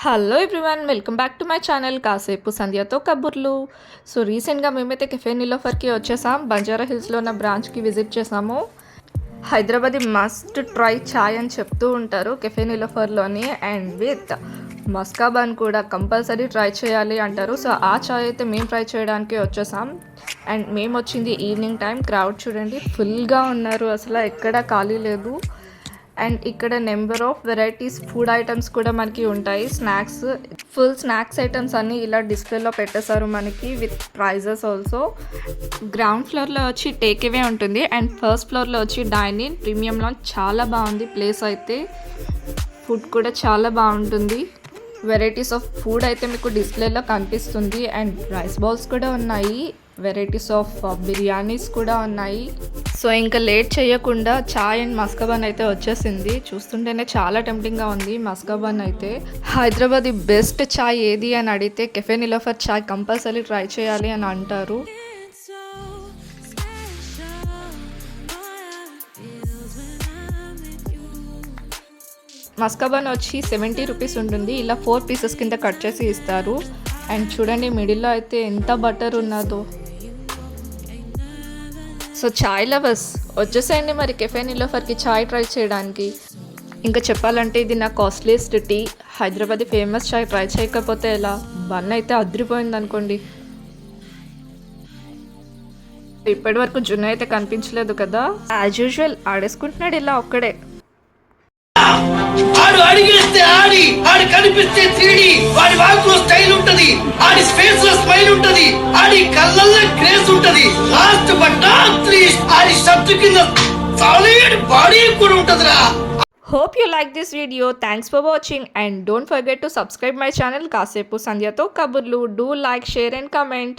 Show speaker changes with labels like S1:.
S1: Hello everyone, welcome back to my channel కాసేపు సంధ్యతో కబుర్లు. So రీసెంట్గా మేమైతే కెఫే నిలోఫర్కి వచ్చేసాం. బంజారా హిల్స్లో ఉన్న బ్రాంచ్కి విజిట్ చేసాము. హైదరాబాదీ మస్ట్ ట్రై ఛాయ్ అని చెప్తూ ఉంటారు కెఫే నిలోఫర్లోని, అండ్ విత్ మస్కాబాన్ కూడా కంపల్సరీ ట్రై చేయాలి అంటారు. సో ఆ ఛాయ్ అయితే మేము ట్రై చేయడానికి వచ్చేసాం. అండ్ మేము వచ్చింది ఈవినింగ్ టైం. క్రౌడ్ చూడండి, ఫుల్గా ఉన్నారు, అసలు ఎక్కడ ఖాళీ లేదు. అండ్ ఇక్కడ number of varieties food items కూడా మనకి ఉంటాయి. ఫుల్ స్నాక్స్ ఐటమ్స్ అన్నీ ఇలా డిస్ప్లేలో పెట్టేశారు మనకి, విత్ ప్రైజెస్ ఆల్సో. గ్రౌండ్ ఫ్లోర్లో వచ్చి టేక్ అవే ఉంటుంది, అండ్ ఫస్ట్ ఫ్లోర్లో వచ్చి డైనింగ్ ప్రీమియంలో చాలా బాగుంది ప్లేస్ అయితే. ఫుడ్ కూడా చాలా బాగుంటుంది. వెరైటీస్ ఆఫ్ ఫుడ్ అయితే మీకు డిస్ప్లేలో కనిపిస్తుంది. అండ్ రైస్ బౌల్స్ కూడా ఉన్నాయి, వెరైటీస్ ఆఫ్ బిర్యానీస్ కూడా ఉన్నాయి. సో ఇంకా లేట్ చేయకుండా చాయ్ అండ్ మస్కాబాన్ అయితే వచ్చేసింది. చూస్తుంటేనే చాలా టెంప్టింగ్గా ఉంది. మస్కాబాన్ అయితే హైదరాబాద్ బెస్ట్ చాయ్ ఏది అని అడిగితే కెఫే నిలోఫర్ చాయ్ కంపల్సరీ ట్రై చేయాలి అని అంటారు. మస్కాబాన్ వచ్చి 70 రూపీస్ ఉంటుంది. ఇలా 4 పీసెస్ కింద కట్ చేసి ఇస్తారు. అండ్ చూడండి మిడిల్లో అయితే ఎంత బటర్ ఉన్నదో. సో చాయ్ లవర్స్ వచ్చేసేయండి మరి కెఫే నిలోఫర్కి చాయ్ ట్రై చేయడానికి. ఇంకా చెప్పాలంటే ఇది నా కాస్ట్లీయెస్ట్ టీ. హైదరాబాద్ ఫేమస్ చాయ్ ట్రై చేయకపోతే ఎలా. బన్ అయితే అదిరిపోయింది అనుకోండి. ఇప్పటి వరకు జున్ను అయితే కనిపించలేదు కదా, యాజ్ యూజువల్ ఆడేసుకుంటున్నాడు ఇలా ఒక్కడే.
S2: ఆడు అడిగేస్తే ఆడి కనిపిస్తే త్రీడి, వాడి వాకులో స్టైల్ ఉంటది, ఆడి స్పేస్ లో స్మైల్ ఉంటది, ఆడి కళ్ళల్లో గ్రేస్ ఉంటది, last but not least Audi shirt కింద సాలిడ్ బాడీ కూడా ఉంటదిరా.
S1: Hope you like this video. Thanks for watching and don't forget to subscribe my channel కాసేపు సంధ్యతో కబుర్లు. Do like, share and comment.